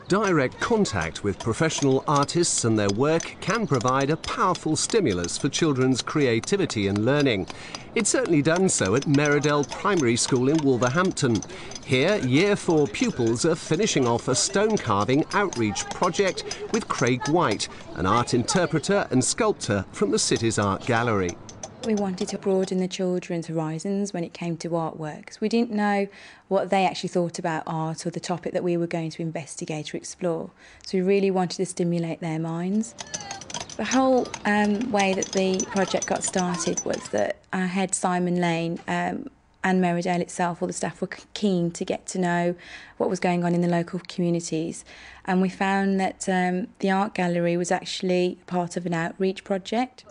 Direct contact with professional artists and their work can provide a powerful stimulus for children's creativity and learning. It's certainly done so at Merridale Primary School in Wolverhampton. Here, Year 4 pupils are finishing off a stone carving outreach project with Craig White, an art interpreter and sculptor from the city's art gallery. We wanted to broaden the children's horizons when it came to artwork, because we didn't know what they actually thought about art or the topic that we were going to investigate or explore. So we really wanted to stimulate their minds. The whole way that the project got started was that our head, Simon Lane, and Merridale itself, all the staff were keen to get to know what was going on in the local communities. And we found that the art gallery was actually part of an outreach project.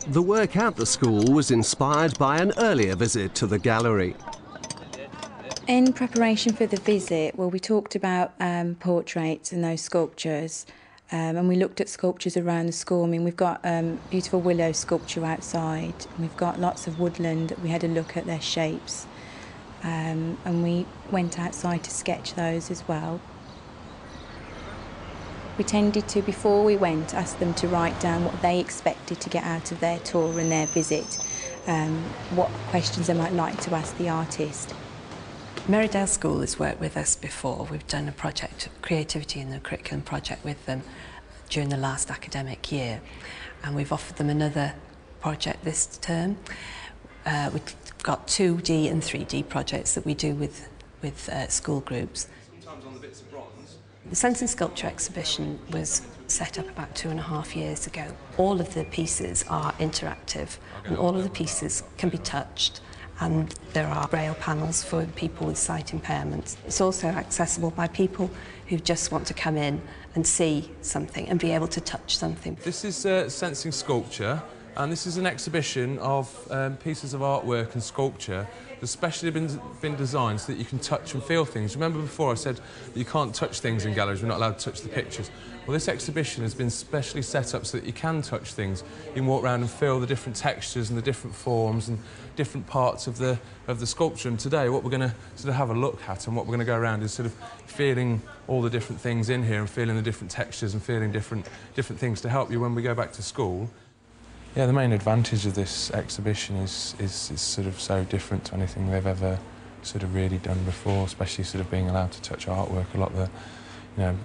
The work at the school was inspired by an earlier visit to the gallery. In preparation for the visit, well, we talked about portraits and those sculptures, and we looked at sculptures around the school. I mean, we've got beautiful willow sculpture outside, and we've got lots of woodland. We had a look at their shapes, and we went outside to sketch those as well. We tended to, before we went, ask them to write down what they expected to get out of their tour and their visit, what questions they might like to ask the artist. Merridale School has worked with us before. We've done a project, Creativity in the Curriculum project, with them during the last academic year, and we've offered them another project this term. We've got 2D and 3D projects that we do with school groups. The Sense and Sculpture exhibition was set up about 2.5 years ago. All of the pieces are interactive, and all of the pieces can be touched, and there are braille panels for people with sight impairments. It's also accessible by people who just want to come in and see something and be able to touch something. This is Sensing Sculpture, and this is an exhibition of pieces of artwork and sculpture that's specially been designed so that you can touch and feel things. Remember before I said that you can't touch things in galleries, we're not allowed to touch the pictures. Well, this exhibition has been specially set up so that you can touch things. You can walk around and feel the different textures and the different forms and different parts of the sculpture. And today what we're going to sort of have a look at and what we're going to go around is sort of feeling all the different things in here and feeling the different textures and feeling different things to help you when we go back to school. Yeah, the main advantage of this exhibition is sort of so different to anything they've ever sort of really done before, especially sort of being allowed to touch artwork. A lot of the, you know,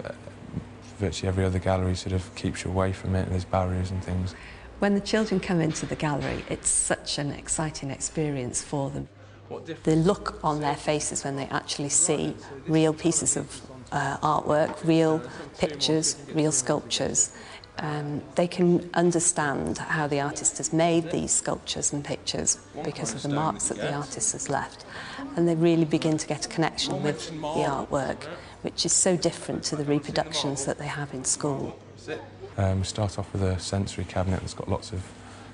virtually every other gallery sort of keeps you away from it, and there's barriers and things. When the children come into the gallery, it's such an exciting experience for them. The look on their faces when they actually see real pieces of artwork, real pictures, real sculptures. They can understand how the artist has made these sculptures and pictures because of the marks that the artist has left. And they really begin to get a connection with the artwork, which is so different to the reproductions that they have in school. We start off with a sensory cabinet that's got lots of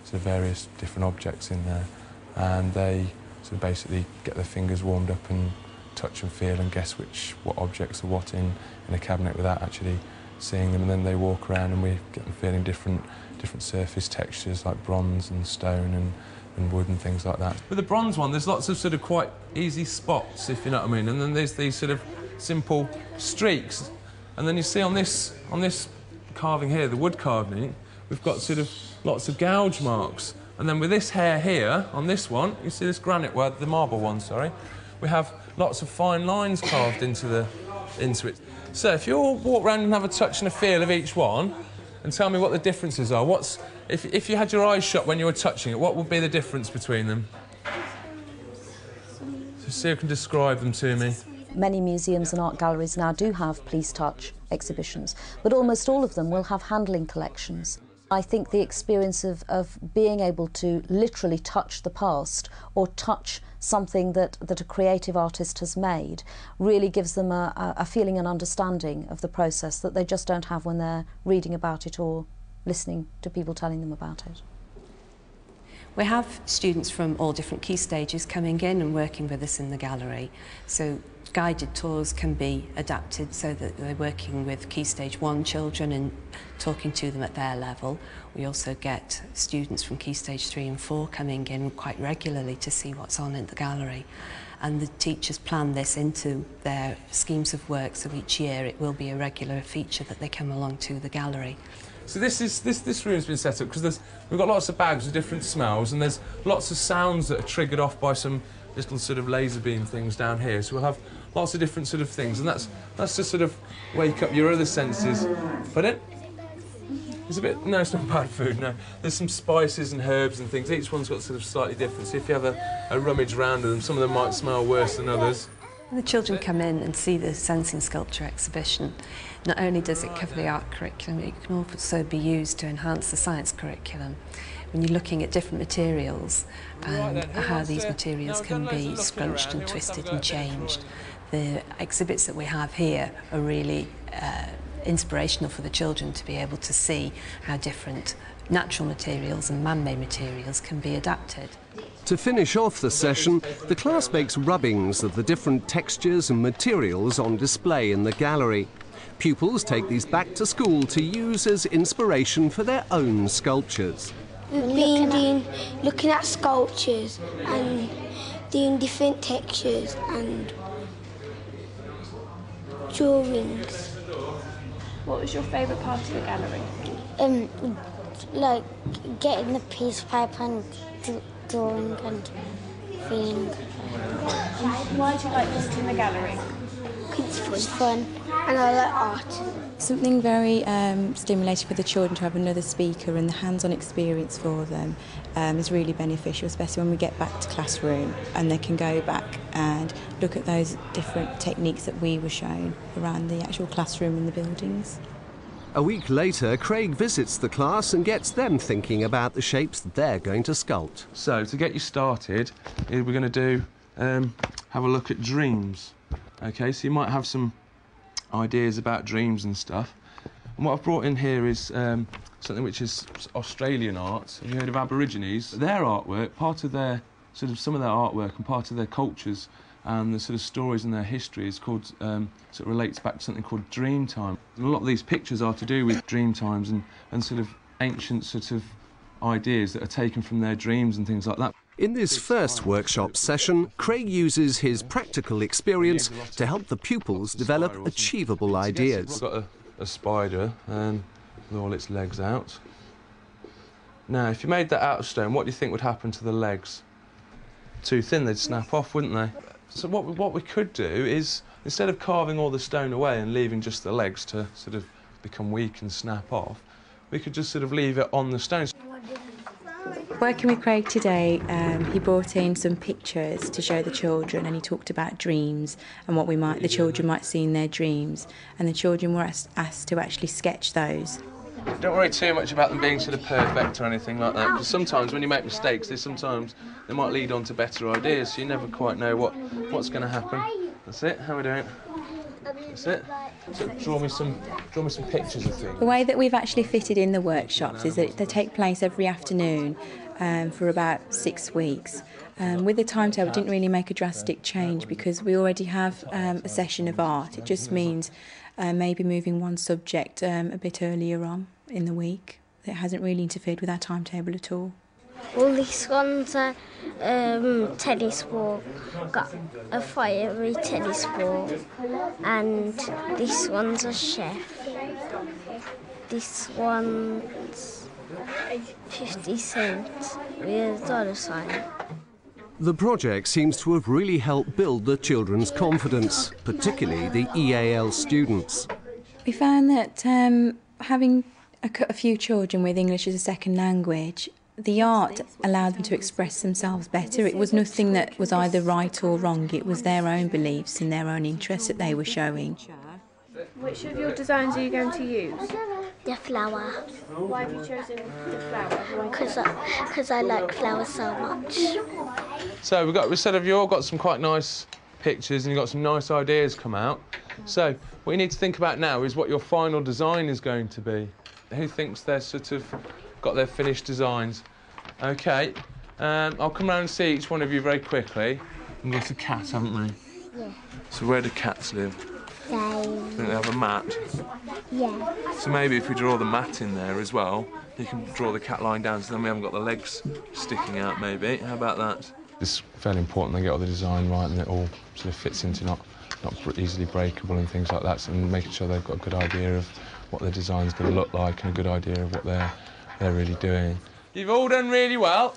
sort of various different objects in there, and they sort of basically get their fingers warmed up and touch and feel and guess what objects are what in a cabinet without actually seeing them, and then they walk around and we get them feeling different surface textures like bronze and stone and wood and things like that. With the bronze one, there's lots of sort of quite easy spots, if you know what I mean, and then there's these sort of simple streaks, and then you see on this carving here, the wood carving, we've got sort of lots of gouge marks, and then with this hair here on this one, you see this granite, well, the marble one, sorry, we have lots of fine lines carved into it. So if you all walk around and have a touch and a feel of each one and tell me what the differences are, if you had your eyes shut when you were touching it, what would be the difference between them? So see who can describe them to me. Many museums and art galleries now do have Please Touch exhibitions, but almost all of them will have handling collections. I think the experience of being able to literally touch the past or touch something that a creative artist has made really gives them a feeling and understanding of the process that they just don't have when they're reading about it or listening to people telling them about it. We have students from all different key stages coming in and working with us in the gallery. So guided tours can be adapted so that they're working with Key Stage 1 children and talking to them at their level. We also get students from Key Stage 3 and 4 coming in quite regularly to see what's on in the gallery. and the teachers plan this into their schemes of work, so each year it will be a regular feature that they come along to the gallery. So this room's been set up because we've got lots of bags with different smells, and there's lots of sounds that are triggered off by some little sort of laser beam things down here. So we'll have lots of different sort of things, and that's to sort of wake up your other senses. Pardon? It's a bit... No, it's not bad food, no. There's some spices and herbs and things. Each one's got sort of slightly different. So if you have a rummage round of them, some of them might smell worse than others. When the children come in and see the Sensing Sculpture exhibition, not only does it cover the art curriculum, it can also be used to enhance the science curriculum. When you're looking at different materials and how these materials can be scrunched and twisted and changed, the exhibits that we have here are really inspirational for the children to be able to see how different natural materials and man-made materials can be adapted. To finish off the session, the class makes rubbings of the different textures and materials on display in the gallery. Pupils take these back to school to use as inspiration for their own sculptures. We've been looking at sculptures and doing different textures and drawings. What was your favourite part of the gallery? Like getting the piece of paper and drawing and feeling. Why do you like visiting the gallery? It's fun and I like art. Something very stimulating for the children to have another speaker, and the hands-on experience for them is really beneficial, especially when we get back to classroom and they can go back and look at those different techniques that we were shown around the actual classroom and the buildings. A week later, Craig visits the class and gets them thinking about the shapes they're going to sculpt. So to get you started, we're going to do have a look at dreams. Okay, so you might have some ideas about dreams and stuff. And what I've brought in here is something which is Australian art. Have you heard of Aborigines? Their artwork, part of their some of their artwork and part of their cultures and the sort of stories and their history is called sort of relates back to something called dream time. And a lot of these pictures are to do with dream times and sort of ancient sort of ideas that are taken from their dreams and things like that. In this first workshop session, Craig uses his practical experience to help the pupils develop achievable ideas. We've got a spider with all its legs out. Now, if you made that out of stone, what do you think would happen to the legs? Too thin, they'd snap off, wouldn't they? So what we could do is, instead of carving all the stone away and leaving just the legs to sort of become weak and snap off, we could just sort of leave it on the stone. Working with Craig today, he brought in some pictures to show the children, and he talked about dreams and what the children might see in their dreams, and the children were asked to actually sketch those. Don't worry too much about them being sort of perfect or anything like that, because sometimes when you make mistakes, they might lead on to better ideas, so you never quite know what's going to happen. That's it. How are we doing? That's it. So draw me some pictures of things. The way that we've actually fitted in the workshops is that they take place every afternoon for about 6 weeks. With the timetable, it didn't really make a drastic change because we already have a session of art. It just means maybe moving one subject a bit earlier on in the week. It hasn't really interfered with our timetable at all. Well, these ones are tennis ball, got a fiery tennis ball, and this one's a chef. This one's 50 cents with a dollar sign. The project seems to have really helped build the children's confidence, particularly the EAL students. We found that having a few children with English as a second language, the art allowed them to express themselves better. It was nothing that was either right or wrong. It was their own beliefs and their own interests that they were showing. Which of your designs are you going to use? The flower. Why have you chosen the flower? Because I like flowers so much. So you've all got some quite nice pictures and you've got some nice ideas come out. So what you need to think about now is what your final design is going to be. Who thinks they're sort of got their finished designs? Okay, I'll come round and see each one of you very quickly. We've got a cat, haven't we? Yeah. So where do cats live? They have a mat? Yeah. So maybe if we draw the mat in there as well, you can draw the cat lying down so then we haven't got the legs sticking out maybe. How about that? It's fairly important they get all the design right and it all sort of fits into not easily breakable and things like that, so making sure they've got a good idea of what their design's going to look like and a good idea of what they're really doing. You've all done really well.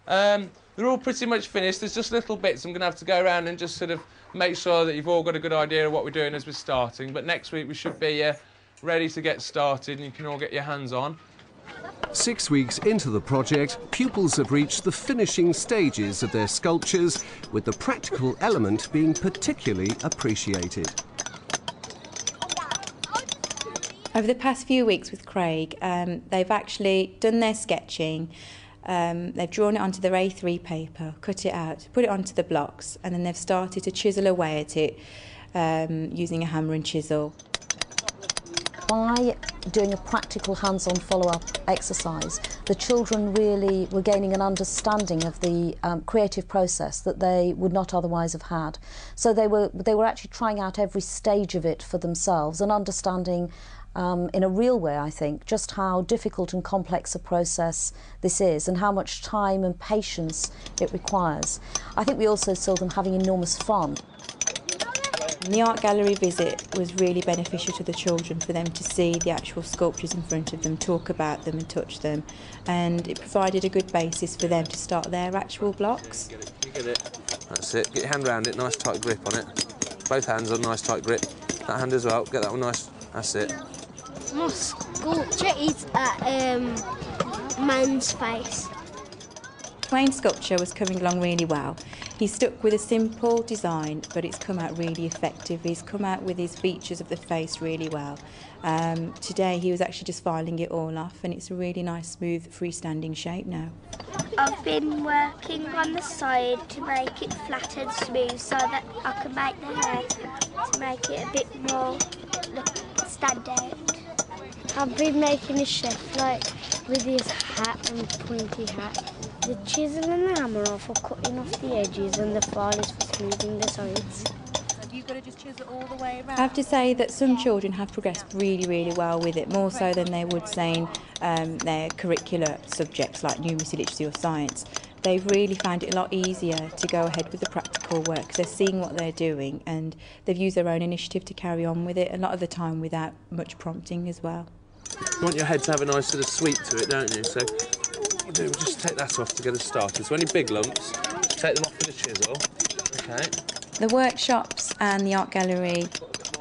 They're all pretty much finished. There's just little bits I'm going to have to go around and just sort of make sure that you've all got a good idea of what we're doing as we're starting. But next week we should be ready to get started and you can all get your hands on. 6 weeks into the project, pupils have reached the finishing stages of their sculptures, with the practical element being particularly appreciated. Over the past few weeks with Craig, they've actually done their sketching. They've drawn it onto their A3 paper, cut it out, put it onto the blocks, and then they've started to chisel away at it using a hammer and chisel. By doing a practical hands-on follow-up exercise, the children really were gaining an understanding of the creative process that they would not otherwise have had. So they were actually trying out every stage of it for themselves and understanding in a real way, I think, just how difficult and complex a process this is and how much time and patience it requires. I think we also saw them having enormous fun. The art gallery visit was really beneficial to the children, for them to see the actual sculptures in front of them, talk about them and touch them, and it provided a good basis for them to start their actual blocks. You get it. That's it. Get your hand around it, nice tight grip on it. Both hands on nice tight grip. That hand as well, get that one nice. That's it. My sculpture is a man's face. Wayne's sculpture was coming along really well. He stuck with a simple design, but it's come out really effective. He's come out with his features of the face really well. Today he was actually just filing it all off, and it's a really nice, smooth, freestanding shape now. I've been working on the side to make it flat and smooth so that I can make the hair to make it a bit more stand out. I've been making a chef with his hat and pointy hat. The chisel and the hammer are for cutting off the edges and the file is for smoothing the sides. Have you got to just chisel all the way around? I have to say that some children have progressed really, really well with it, more so than they would say in their curricular subjects like numeracy, literacy or science. They've really found it a lot easier to go ahead with the practical work because they're seeing what they're doing and they've used their own initiative to carry on with it, a lot of the time without much prompting as well. You want your head to have a nice sort of sweep to it, don't you? So what you do, just take that off to get us started. So any big lumps, take them off with a chisel. Okay. The workshops and the art gallery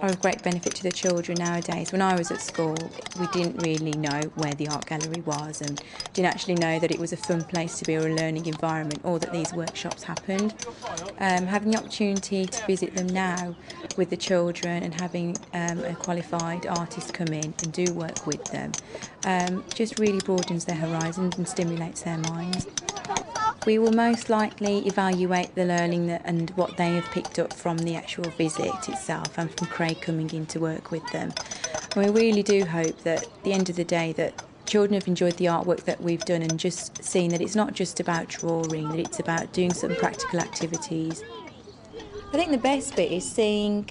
are of great benefit to the children nowadays. When I was at school, we didn't really know where the art gallery was and didn't actually know that it was a fun place to be or a learning environment, or that these workshops happened. Having the opportunity to visit them now with the children and having a qualified artist come in and do work with them just really broadens their horizons and stimulates their minds. We will most likely evaluate the learning and what they have picked up from the actual visit itself and from Craig coming in to work with them. And we really do hope that at the end of the day that children have enjoyed the artwork that we've done and just seen that it's not just about drawing, that it's about doing some practical activities. I think the best bit is seeing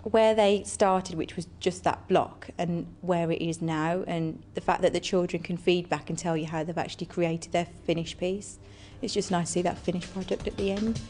where they started, which was just that block, and where it is now, and the fact that the children can feed back and tell you how they've actually created their finished piece. It's just nice to see that finished product at the end.